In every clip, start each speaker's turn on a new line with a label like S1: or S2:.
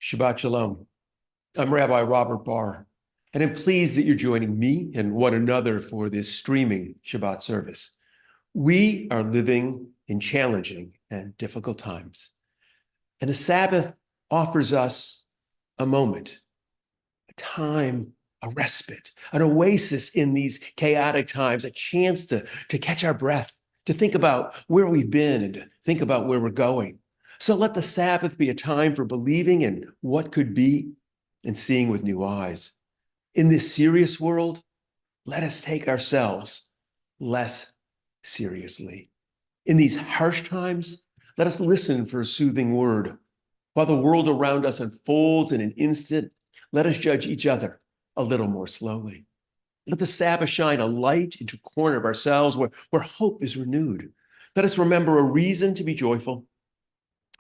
S1: Shabbat Shalom. I'm Rabbi Robert Barr, and I'm pleased that you're joining me and one another for this streaming Shabbat service. We are living in challenging and difficult times, and the Sabbath offers us a moment, a time, a respite, an oasis in these chaotic times, a chance to catch our breath, to think about where we've been and to think about where we're going. So let the Sabbath be a time for believing in what could be and seeing with new eyes. In this serious world, let us take ourselves less seriously. In these harsh times, let us listen for a soothing word. While the world around us unfolds in an instant, let us judge each other a little more slowly. Let the Sabbath shine a light into a corner of ourselves where hope is renewed. Let us remember a reason to be joyful,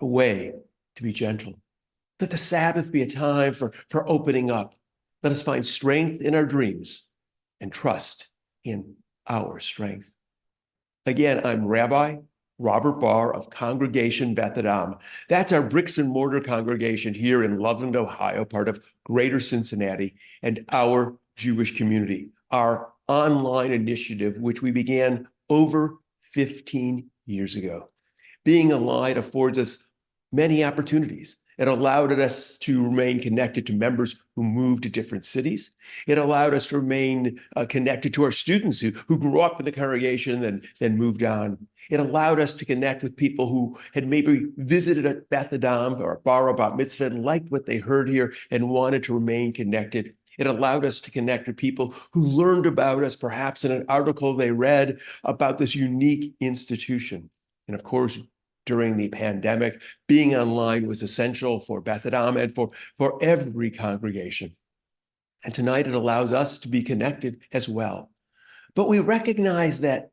S1: a way to be gentle. Let the Sabbath be a time for opening up. Let us find strength in our dreams and trust in our strength. Again, I'm Rabbi Robert Barr of Congregation Beth Adam. That's our bricks and mortar congregation here in Loveland, Ohio, part of Greater Cincinnati, and our Jewish community, our online initiative, which we began over 15 years ago. Being online affords us many opportunities. It allowed us to remain connected to members who moved to different cities. It allowed us to remain connected to our students who grew up in the congregation and then moved on. It allowed us to connect with people who had maybe visited at Beth Adam or Bar or Bat Mitzvah and liked what they heard here and wanted to remain connected. It allowed us to connect with people who learned about us, perhaps in an article they read about this unique institution. And of course, during the pandemic, being online was essential for Beth Adam and for every congregation. And tonight it allows us to be connected as well. But we recognize that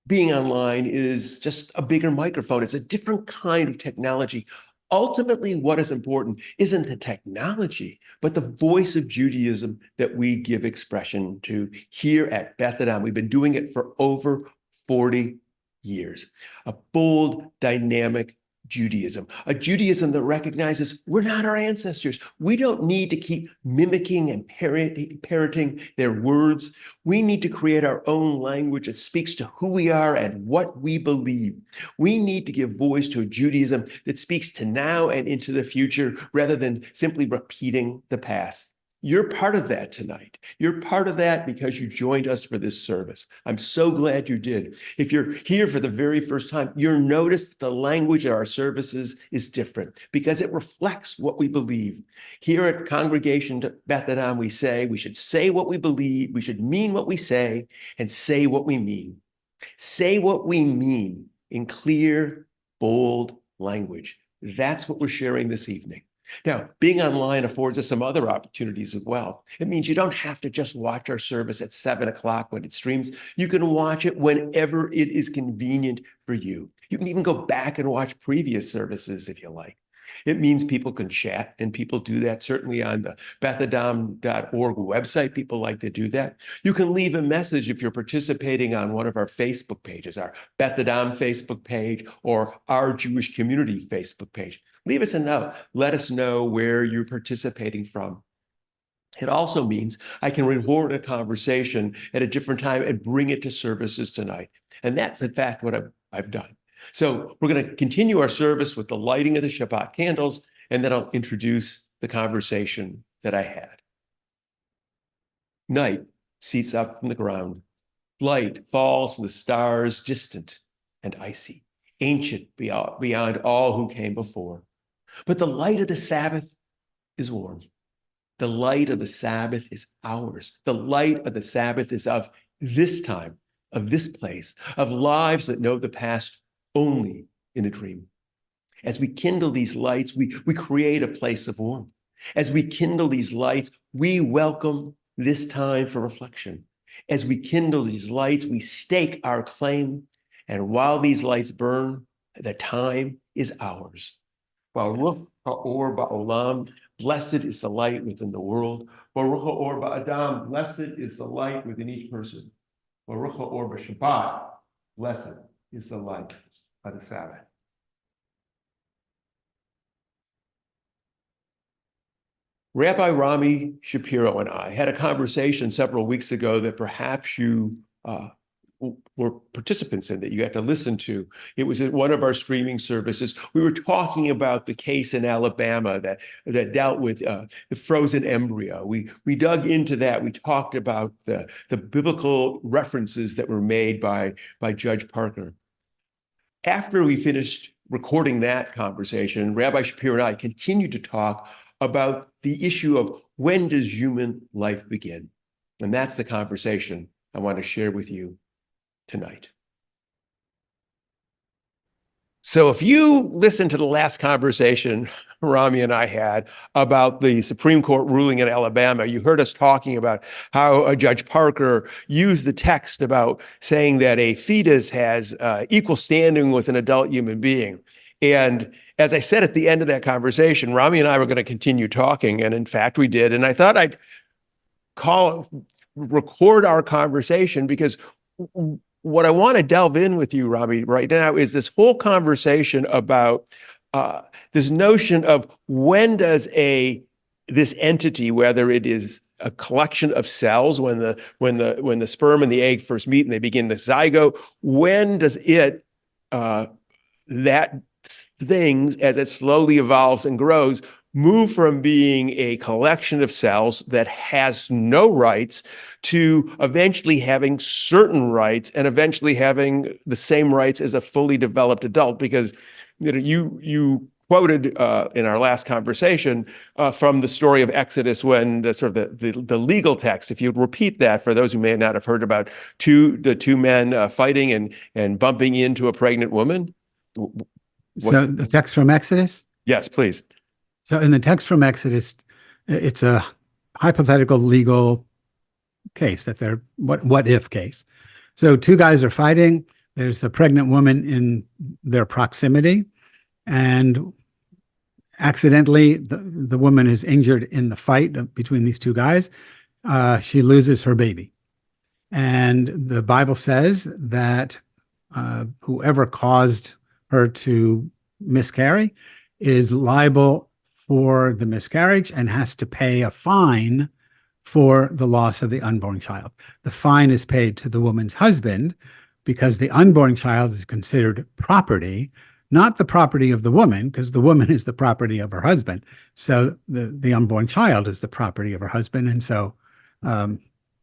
S1: being online is just a bigger microphone. It's a different kind of technology. Ultimately, what is important isn't the technology, but the voice of Judaism that we give expression to here at Beth Adam. We've been doing it for over 40 years. A bold, dynamic Judaism, a Judaism that recognizes we're not our ancestors. We don't need to keep mimicking and parroting their words. We need to create our own language that speaks to who we are and what we believe. We need to give voice to a Judaism that speaks to now and into the future rather than simply repeating the past. You're part of that tonight. You're part of that because you joined us for this service. I'm so glad you did. If you're here for the very first time, you'll notice that the language of our services is different because it reflects what we believe. Here at Congregation Beth Adam, we say we should say what we believe, we should mean what we say, and say what we mean. Say what we mean in clear, bold language. That's what we're sharing this evening. Now, being online affords us some other opportunities as well. It means you don't have to just watch our service at 7 o'clock when it streams. You can watch it whenever it is convenient for you. You can even go back and watch previous services if you like. It means people can chat, and people do that certainly on the bethadam.org website. People like to do that. You can leave a message if you're participating on one of our Facebook pages, our Beth Adam Facebook page or our Jewish Community Facebook page. Leave us a note. Let us know where you're participating from. It also means I can record a conversation at a different time and bring it to services tonight. And that's, in fact, what I've done. So we're going to continue our service with the lighting of the Shabbat candles, and then I'll introduce the conversation that I had. Night seats up from the ground. Light falls from the stars, distant and icy, ancient beyond all who came before. But the light of the Sabbath is warm. The light of the Sabbath is ours. The light of the Sabbath is of this time, of this place, of lives that know the past only in a dream. As we kindle these lights, we create a place of warmth. As we kindle these lights, we welcome this time for reflection. As we kindle these lights, we stake our claim. And while these lights burn, the time is ours. Baruch ha'or ba'olam, blessed is the light within the world. Baruch ha'or ba'adam, blessed is the light within each person. Baruch ha'or b'Shabbat, blessed is the light of the Sabbath. Rabbi Rami Shapiro and I had a conversation several weeks ago that perhaps you were participants in, that you had to listen to. It was at one of our streaming services. We were talking about the case in Alabama that dealt with the frozen embryo. We dug into that. We talked about the biblical references that were made by Judge Parker. After we finished recording that conversation, Rabbi Shapiro and I continued to talk about the issue of when does human life begin? And that's the conversation I want to share with you tonight. So if you listen to the last conversation Rami and I had about the Supreme Court ruling in Alabama, you heard us talking about how Judge Parker used the text about saying that a fetus has equal standing with an adult human being. And as I said at the end of that conversation, Rami and I were going to continue talking, and in fact we did. And I thought I'd record our conversation, because what I want to delve in with you, Rami, right now is this whole conversation about this notion of when does this entity, whether it is a collection of cells, when the sperm and the egg first meet and they begin the zygote, when does that thing, as it slowly evolves and grows, move from being a collection of cells that has no rights to eventually having certain rights, and eventually having the same rights as a fully developed adult? Because you quoted in our last conversation from the story of Exodus, when the legal text, if you'd repeat that for those who may not have heard about the two men fighting and bumping into a pregnant woman.
S2: So the text from Exodus?
S1: Yes, please.
S2: So in the text from Exodus, it's a hypothetical legal case, that they're what if case. So two guys are fighting. There's a pregnant woman in their proximity, and accidentally the woman is injured in the fight between these two guys. She loses her baby. And the Bible says that whoever caused her to miscarry is liable for the miscarriage and has to pay a fine for the loss of the unborn child. The fine is paid to the woman's husband, because the unborn child is considered property, not the property of the woman, because the woman is the property of her husband. So the unborn child is the property of her husband. And so the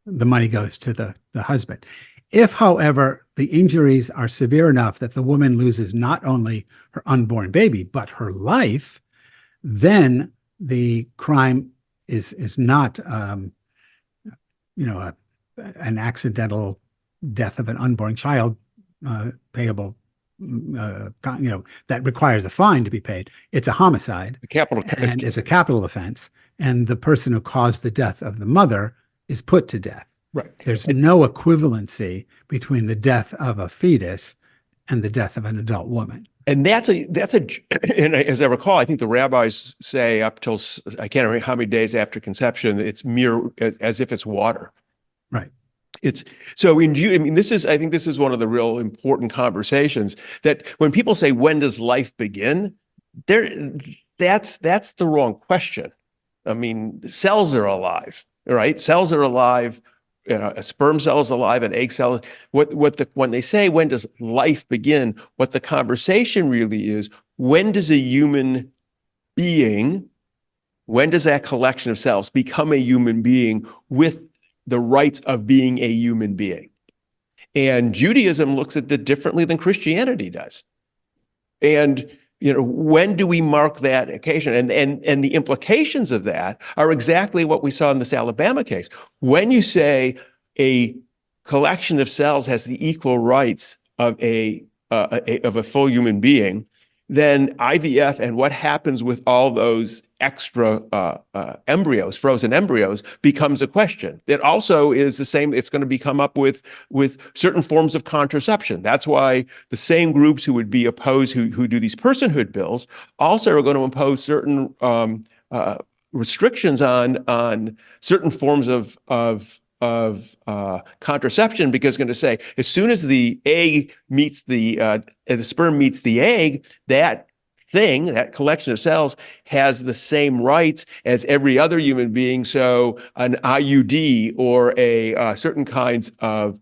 S2: money goes to the husband. If, however, the injuries are severe enough that the woman loses not only her unborn baby, but her life, then the crime is not, an accidental death of an unborn child payable, that requires a fine to be paid. It's a homicide. And it's a capital offense. And the person who caused the death of the mother is put to death.
S1: Right.
S2: There's no equivalency between the death of a fetus and the death of an adult woman.
S1: And and as I recall, I think the rabbis say up till, I can't remember how many days after conception, it's mere, as if it's water.
S2: Right.
S1: It's so I think this is one of the real important conversations, that when people say, when does life begin? That's the wrong question. I mean, cells are alive, right? Cells are alive. A sperm cell is alive, an egg cell. When they say, when does life begin? What the conversation really is, when does a human being, when does that collection of cells become a human being with the rights of being a human being? And Judaism looks at that differently than Christianity does. And when do we mark that occasion? And the implications of that are exactly what we saw in this Alabama case. When you say a collection of cells has the equal rights of a full human being, then IVF and what happens with all those extra embryos, frozen embryos, becomes a question. It also is the same. It's going to come up with certain forms of contraception. That's why the same groups who would be opposed, who do these personhood bills, also are going to impose certain restrictions on certain forms of contraception, because it's going to say, as soon as the egg meets the sperm meets the egg, that thing, that collection of cells, has the same rights as every other human being. So an IUD or a certain kinds of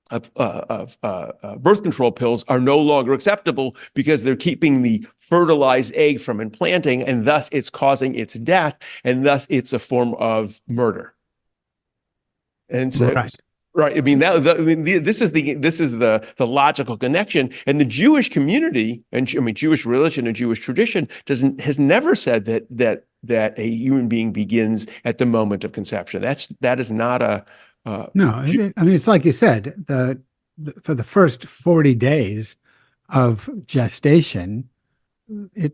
S1: birth control pills are no longer acceptable because they're keeping the fertilized egg from implanting, and thus it's causing its death, and thus it's a form of murder. And so, right. I mean, this is the logical connection, and the Jewish community, and I mean, Jewish religion and Jewish tradition has never said that a human being begins at the moment of conception. That is not a
S2: no. I mean, it's like you said, for the first 40 days of gestation, the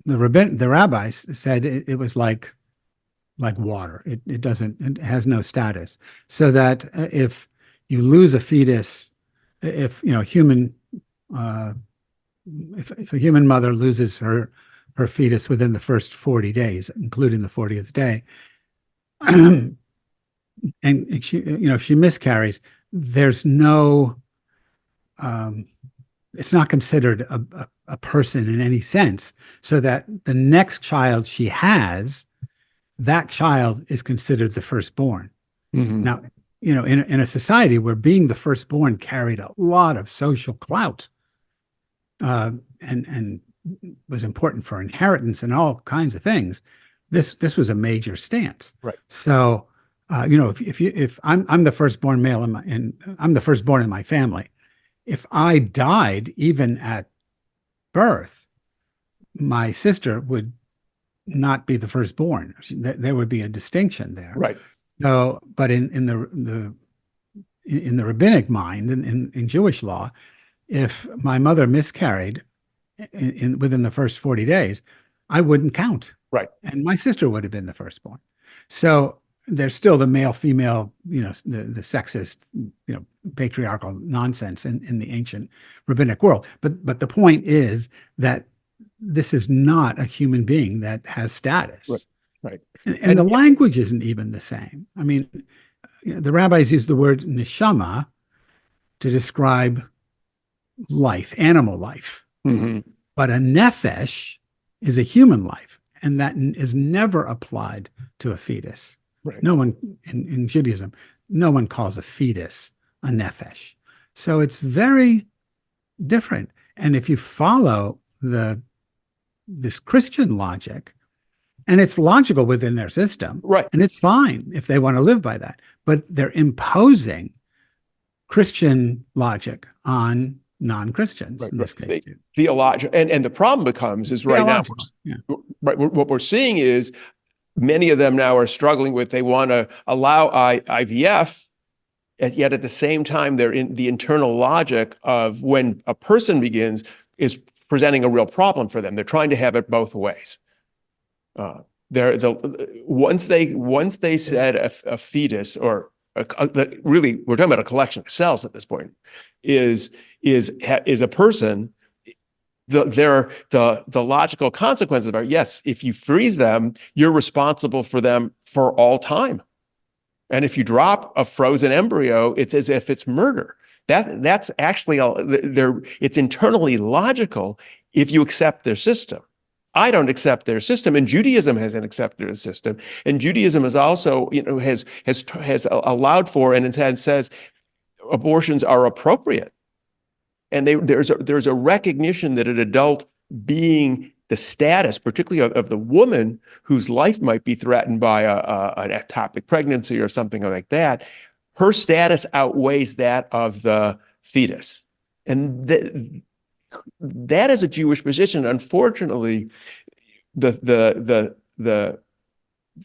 S2: rabbis said it was like water. It has no status. So that if you lose a fetus, if a human mother loses her fetus within the first 40 days, including the 40th day, and she, if she miscarries, there's no, it's not considered a person in any sense, so that the next child she has, that child is considered the firstborn. Mm-hmm. Now, in a society where being the firstborn carried a lot of social clout, and was important for inheritance and all kinds of things, this was a major stance.
S1: Right.
S2: So, if I'm the firstborn male I'm the firstborn in my family, if I died even at birth, my sister would not be the firstborn. There would be a distinction there.
S1: Right.
S2: So, but in the rabbinic mind, in Jewish law, if my mother miscarried within the first 40 days, I wouldn't count.
S1: Right.
S2: And my sister would have been the firstborn. So there's still the male-female, the sexist, patriarchal nonsense in the ancient rabbinic world. But the point is that this is not a human being that has status.
S1: Right.
S2: And the language isn't even the same. I mean, the rabbis use the word neshama to describe life, animal life. Mm-hmm. But a nefesh is a human life, and that is never applied to a fetus.
S1: Right.
S2: No one in Judaism, no one calls a fetus a nefesh. So it's very different. And if you follow this Christian logic, and it's logical within their system,
S1: right,
S2: and it's fine if they want to live by that, but they're imposing Christian logic on non-Christians, in this case.
S1: Theological, and the problem becomes is right now, right, what we're seeing is many of them now are struggling with, they want to allow IVF, yet at the same time, they're in the internal logic of when a person begins is presenting a real problem for them. They're trying to have it both ways. Once they said a fetus, or really, we're talking about a collection of cells at this point, is a person. The logical consequences are, yes, if you freeze them, you're responsible for them for all time. And if you drop a frozen embryo, it's as if it's murder. That's actually it's internally logical if you accept their system. I don't accept their system, and Judaism hasn't accepted their system. And Judaism is also, has allowed for, and it says abortions are appropriate. And there's a recognition that an adult being the status, particularly of the woman whose life might be threatened by an ectopic pregnancy or something like that, her status outweighs that of the fetus. And that is a Jewish position. Unfortunately, the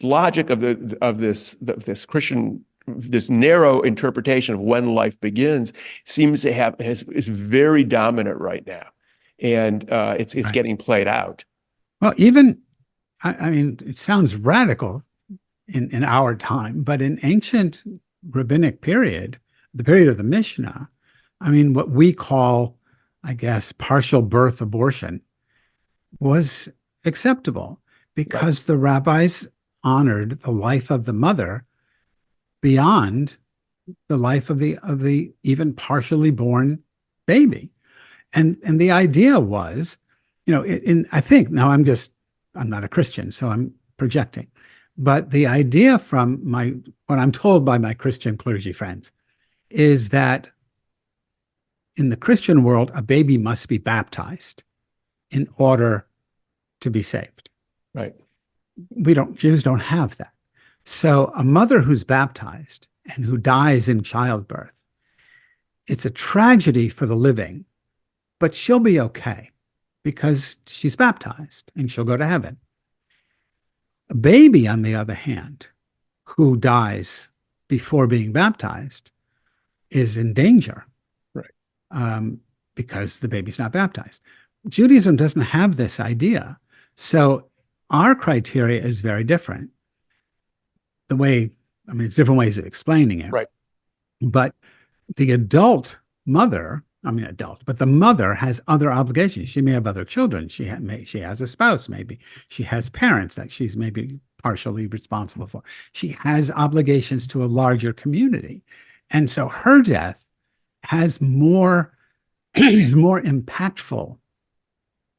S1: logic of this Christian, this narrow interpretation of when life begins seems to is very dominant right now, and it's right. Getting played out.
S2: Well, even I mean, it sounds radical in our time, but in ancient rabbinic period, the period of the Mishnah, I mean, what we call, I guess, partial birth abortion was acceptable because right. The rabbis honored the life of the mother beyond the life of the even partially born baby. And the idea was, I think now I'm not a Christian, so I'm projecting, but the idea from what I'm told by my Christian clergy friends is that in the Christian world, a baby must be baptized in order to be saved.
S1: Right.
S2: Jews don't have that. So a mother who's baptized and who dies in childbirth, it's a tragedy for the living, but she'll be okay because she's baptized and she'll go to heaven. A baby, on the other hand, who dies before being baptized is in danger.
S1: Right.
S2: Because the baby's not baptized. Judaism doesn't have this idea. So our criteria is very different. It's different ways of explaining it.
S1: Right.
S2: But the adult mother, but the mother has other obligations. She may have other children. She has a spouse, maybe. She has parents that she's maybe partially responsible for. She has obligations to a larger community. And so her death has is more impactful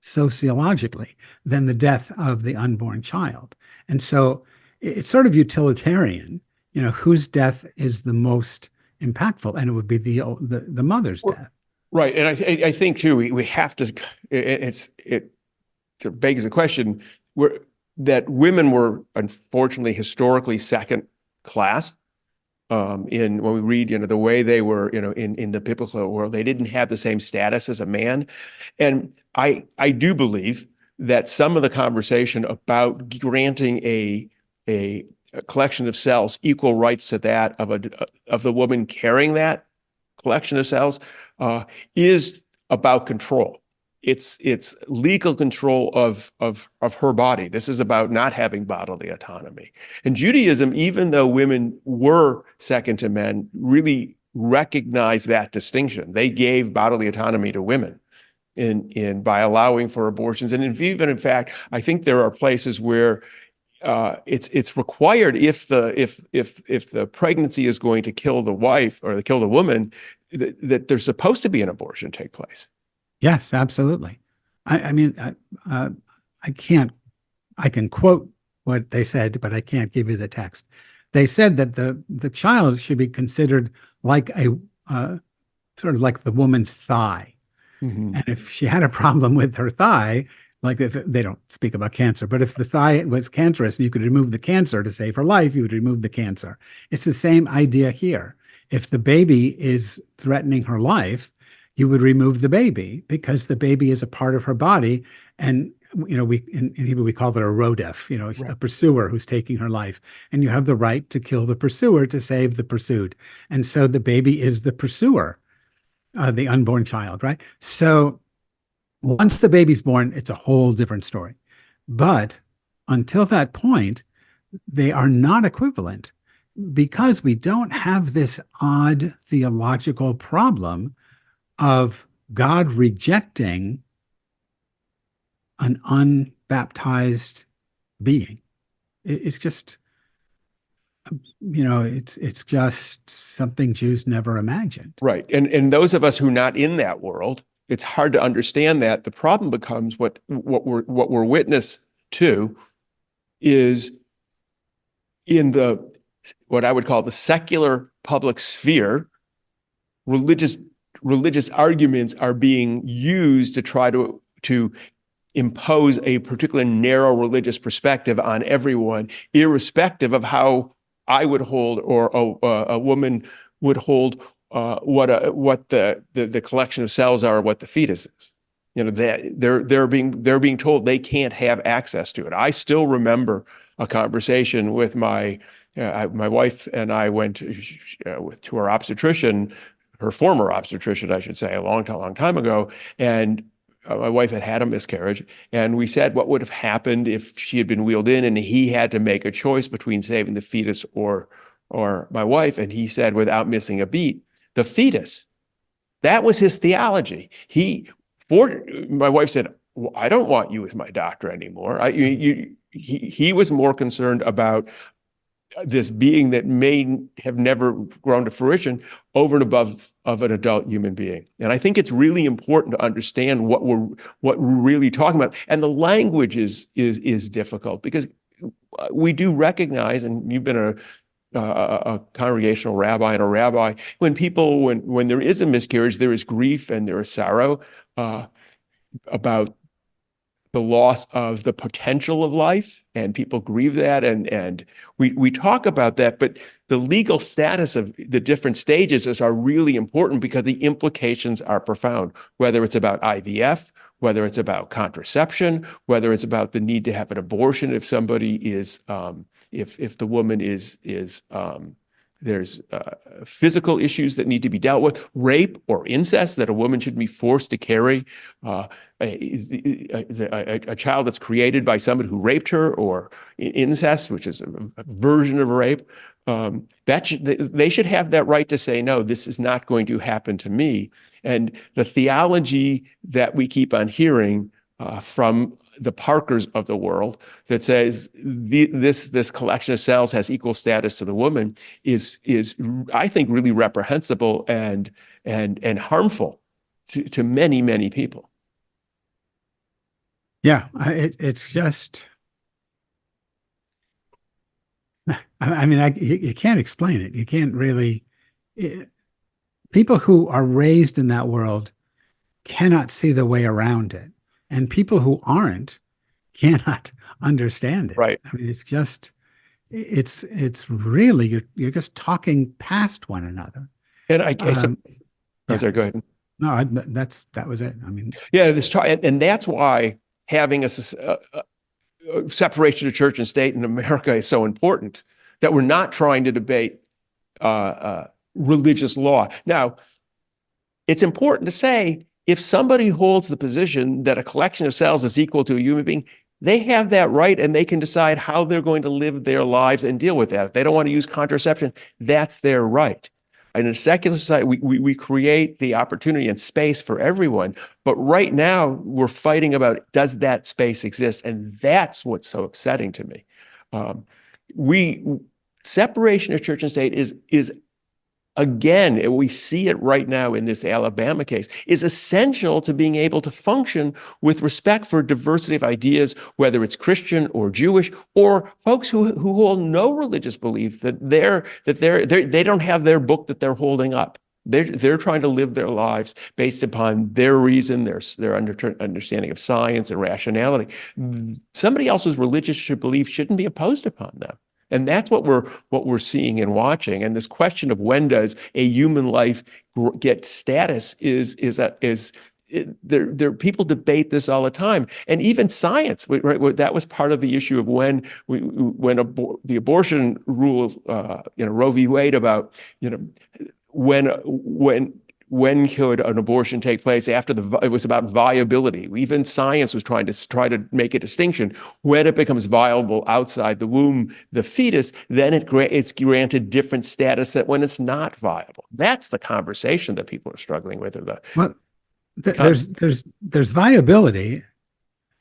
S2: sociologically than the death of the unborn child. And so it's sort of utilitarian, whose death is the most impactful, and it would be the mother's death.
S1: Right. And I think too, we have to, it begs the question that women were unfortunately historically second class. When we read, the way they were, in the biblical world, they didn't have the same status as a man. And I do believe that some of the conversation about granting a collection of cells equal rights to that of the woman carrying that collection of cells is about control. It's legal control of her body. This is about not having bodily autonomy. And Judaism, even though women were second to men, really recognized that distinction. They gave bodily autonomy to women by allowing for abortions. And even in fact, I think there are places where it's required if the pregnancy is going to kill the wife or kill the woman, that there's supposed to be an abortion take place.
S2: Yes, absolutely. I can quote what they said, but I can't give you the text. They said that the child should be considered like sort of like the woman's thigh. Mm-hmm. And if she had a problem with her thigh, like if they don't speak about cancer, but if the thigh was cancerous and you could remove the cancer to save her life, you would remove the cancer. It's the same idea here. If the baby is threatening her life, you would remove the baby because the baby is a part of her body. And, in Hebrew, we call it a rodef, right. A pursuer who's taking her life. And you have the right to kill the pursuer to save the pursued. And so the baby is the pursuer, the unborn child, right? So once the baby's born, it's a whole different story. But until that point, they are not equivalent because we don't have this odd theological problem of God rejecting an unbaptized being. It's just, it's just something Jews never imagined.
S1: Right. And those of us who are not in that world, it's hard to understand that. The problem becomes what we're witness to is in what I would call the secular public sphere, religious arguments are being used to try to impose a particular narrow religious perspective on everyone, irrespective of how I would hold or a woman would hold what the collection of cells are, what the fetus is. They're being told they can't have access to it. I still remember a conversation with my wife and I went to her obstetrician, her former obstetrician, I should say, a long time ago, and my wife had a miscarriage, and we said what would have happened if she had been wheeled in and he had to make a choice between saving the fetus or my wife, and he said, without missing a beat, the fetus. That was his theology. My wife said, well, I don't want you as my doctor anymore. He was more concerned about this being that may have never grown to fruition over and above of an adult human being. And I think it's really important to understand what we're really talking about. And the language is difficult because we do recognize, and you've been a congregational rabbi and a rabbi, when there is a miscarriage, there is grief and there is sorrow about the loss of the potential of life, and people grieve that, and we talk about that, but the legal status of the different stages are really important because the implications are profound, whether it's about IVF, whether it's about contraception, whether it's about the need to have an abortion if somebody is, if the woman is there's physical issues that need to be dealt with, rape or incest, that a woman should be forced to carry a child that's created by somebody who raped her, or incest, which is a version of rape. They should have that right to say, no, this is not going to happen to me. And the theology that we keep on hearing from the Parkers of the world that says this collection of cells has equal status to the woman is I think really reprehensible and harmful to many, many people.
S2: Yeah, it's just, I mean, you can't explain it. You can't really. People who are raised in that world cannot see the way around it. And people who aren't cannot understand it.
S1: Right.
S2: I mean, it's just, it's really, you're just talking past one another.
S1: And sorry, go ahead.
S2: No, that was it. I mean,
S1: yeah, and that's why having a separation of church and state in America is so important, that we're not trying to debate religious law. Now, it's important to say, if somebody holds the position that a collection of cells is equal to a human being, they have that right, and they can decide how they're going to live their lives and deal with that. If they don't want to use contraception, that's their right. In a secular society, we create the opportunity and space for everyone. But right now, we're fighting about, does that space exist? And that's what's so upsetting to me. Separation of church and state is again, we see it right now in this Alabama case, is essential to being able to function with respect for diversity of ideas, whether it's Christian or Jewish, or folks who hold no religious belief, that they don't have their book that they're holding up. They're trying to live their lives based upon their reason, their understanding of science and rationality. Somebody else's religious belief shouldn't be imposed upon them. And that's what we're seeing and watching. And this question of when does a human life get status people debate this all the time. And even science, right? That was part of the issue of when the abortion rule, Roe v. Wade, about, when could an abortion take place after it was about viability. Even science was trying to make a distinction. When it becomes viable outside the womb, the fetus, then it's granted different status than when it's not viable. That's the conversation that people are struggling with.
S2: There's viability,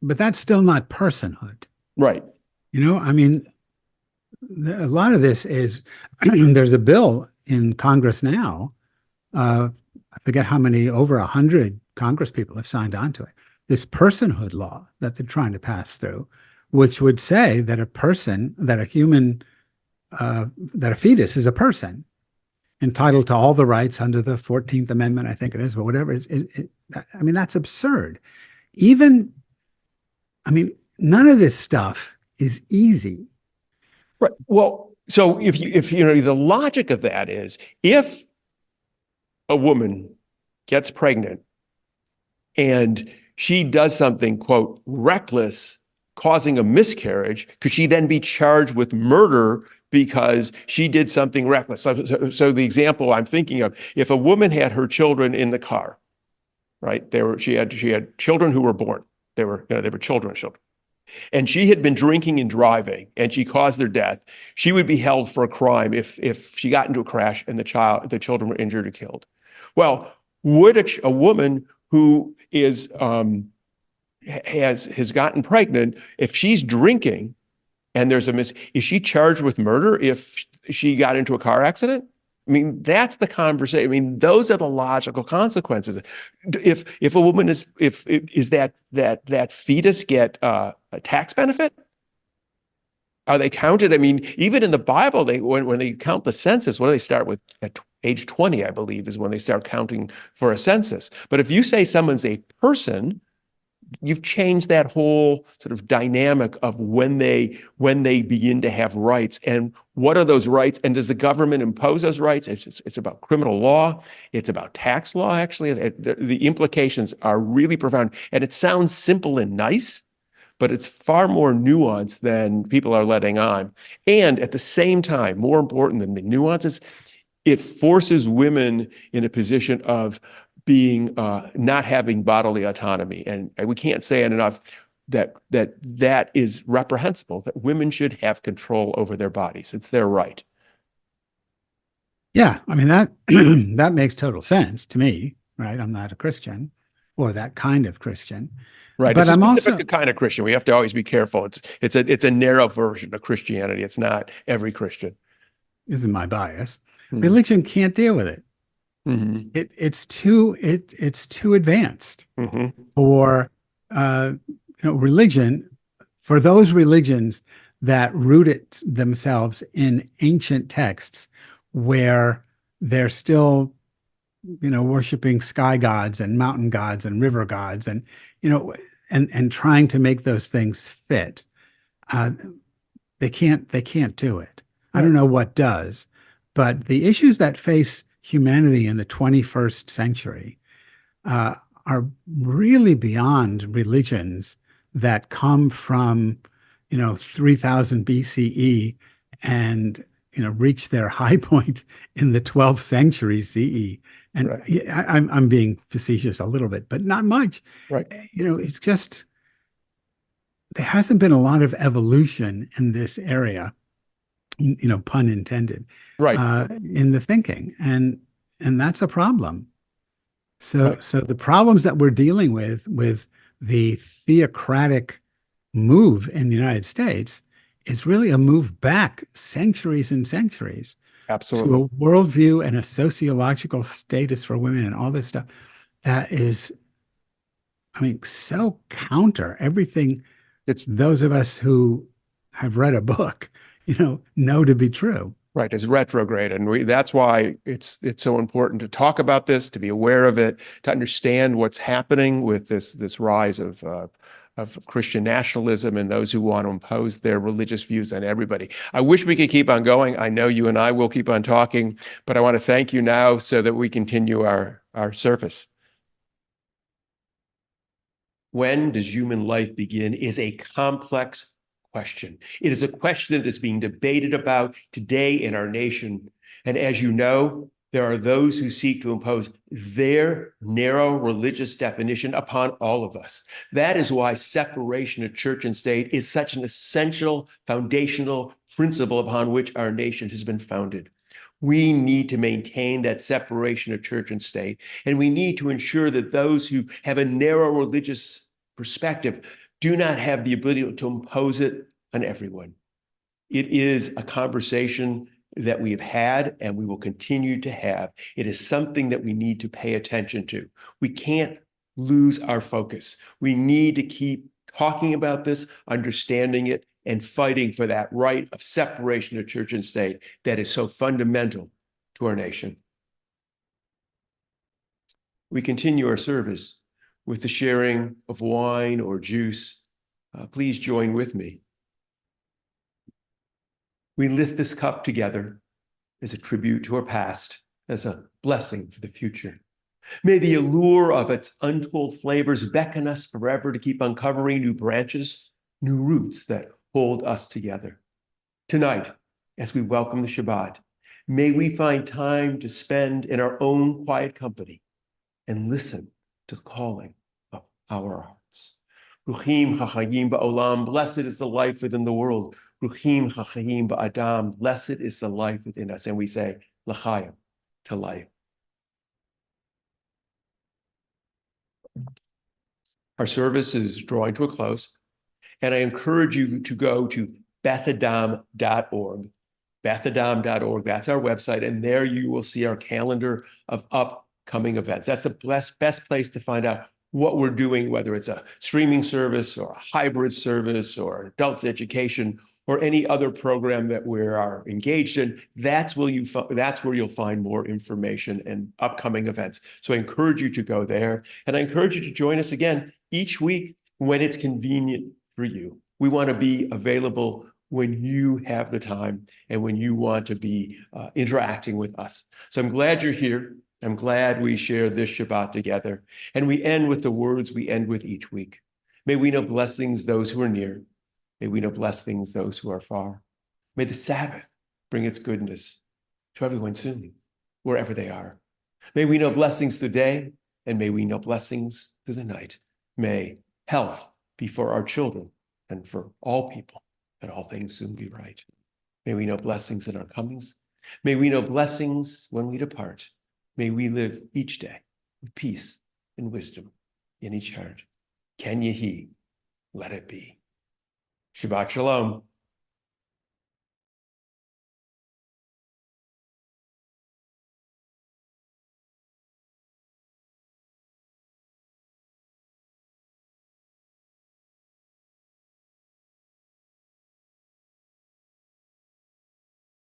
S2: but that's still not personhood.
S1: Right.
S2: I mean, a lot of this is, there's a bill in Congress now, I forget how many, over 100 Congress people have signed on to it. This personhood law that they're trying to pass through, which would say that that a fetus is a person entitled to all the rights under the 14th Amendment, I think it is, but whatever. I mean, that's absurd. None of this stuff is easy.
S1: Right. Well, so if the logic of that is, if a woman gets pregnant and she does something, quote, reckless, causing a miscarriage, could she then be charged with murder because she did something reckless? So the example I'm thinking of, if a woman had her children in the car, right? She had children who were born. They were children, and she had been drinking and driving, and she caused their death, she would be held for a crime if she got into a crash and the children were injured or killed. Well, would a woman who has gotten pregnant, if she's drinking and there's is she charged with murder if she got into a car accident? I mean, that's the conversation. I mean, those are the logical consequences. If a woman is that fetus get a tax benefit? Are they counted? I mean, even in the Bible, when they count the census, what do they start with? At age 20, I believe, is when they start counting for a census. But if you say someone's a person, you've changed that whole sort of dynamic of when they begin to have rights, and what are those rights, and does the government impose those rights? It's about criminal law, it's about tax law. Actually, the implications are really profound, and it sounds simple and nice, but it's far more nuanced than people are letting on. And at the same time, more important than the nuances, it forces women in a position of being not having bodily autonomy. And we can't say it enough that is reprehensible, that women should have control over their bodies. It's their right.
S2: Yeah, I mean that that makes total sense to me, right? I'm not a Christian or that kind of Christian.
S1: Right.
S2: But
S1: It's a
S2: I'm
S1: specific
S2: also,
S1: kind of Christian. We have to always be careful. It's a narrow version of Christianity. It's not every Christian.
S2: this is my bias.
S1: Mm-hmm.
S2: Religion can't deal with it.
S1: Mm-hmm.
S2: It's too advanced
S1: Mm-hmm.
S2: for religion, for those religions that rooted themselves in ancient texts where they're still worshiping sky gods and mountain gods and river gods and and trying to make those things fit. uh, they can't do it. I don't know what does, but the issues that face humanity in the 21st century are really beyond religions that come from 3000 BCE and reach their high point in the 12th century CE. And
S1: Right.
S2: I'm being facetious a little bit, but not much.
S1: Right.
S2: It's just there hasn't been a lot of evolution in this area, pun intended,
S1: Right.
S2: in the thinking, and that's a problem. So
S1: Right.
S2: so the problems that we're dealing with the theocratic move in the United States is really a move back centuries and centuries to
S1: Absolutely.
S2: a worldview and a sociological status for women and all this stuff that is, I mean, so counter everything
S1: It's
S2: those of us who have read a book, know to be true.
S1: right. It's retrograde. And that's why it's so important to talk about this, to be aware of it, to understand what's happening with this rise of Christian nationalism and those who want to impose their religious views on everybody. I wish we could keep on going. I know you and I will keep on talking, but I want to thank you now so that we continue our service. When does human life begin is a complex question. It is a question that is being debated about today in our nation. And as you know, there are those who seek to impose their narrow religious definition upon all of us. That is why separation of church and state is such an essential foundational principle upon which our nation has been founded. We need to maintain that separation of church and state, and we need to ensure that those who have a narrow religious perspective do not have the ability to impose it on everyone. It is a conversation that we have had and we will continue to have. It is something that we need to pay attention to. We can't lose our focus. We need to keep talking about this, understanding it, and fighting for that right of separation of church and state that is so fundamental to our nation. We continue our service with the sharing of wine or juice. Please join with me. We lift this cup together as a tribute to our past, as a blessing for the future. May the allure of its untold flavors beckon us forever to keep uncovering new branches, new roots that hold us together. Tonight, as we welcome the Shabbat, may we find time to spend in our own quiet company and listen to the calling of our hearts. Ruchim hachayim ba'olam, blessed is the life within the world. Ruchim hachayim ba'adam, blessed is the life within us. And we say, l'chaim, to life. Our service is drawing to a close, and I encourage you to go to bethadam.org. Bethadam.org, that's our website. And there you will see our calendar of upcoming events. That's the best place to find out what we're doing, whether it's a streaming service or a hybrid service or an adult education or any other program that we are engaged in. That's where you'll find more information and upcoming events. So I encourage you to go there. And I encourage you to join us again each week when it's convenient for you. We want to be available when you have the time and when you want to be interacting with us. So I'm glad you're here. I'm glad we share this Shabbat together. And we end with the words we end with each week. May we know blessings those who are near. May we know blessings those who are far. May the Sabbath bring its goodness to everyone soon, wherever they are. May we know blessings today, and may we know blessings through the night. May health be for our children and for all people, and all things soon be right. May we know blessings in our comings. May we know blessings when we depart. May we live each day with peace and wisdom in each heart. Ken Yehi, let it be. Shabbat Shalom.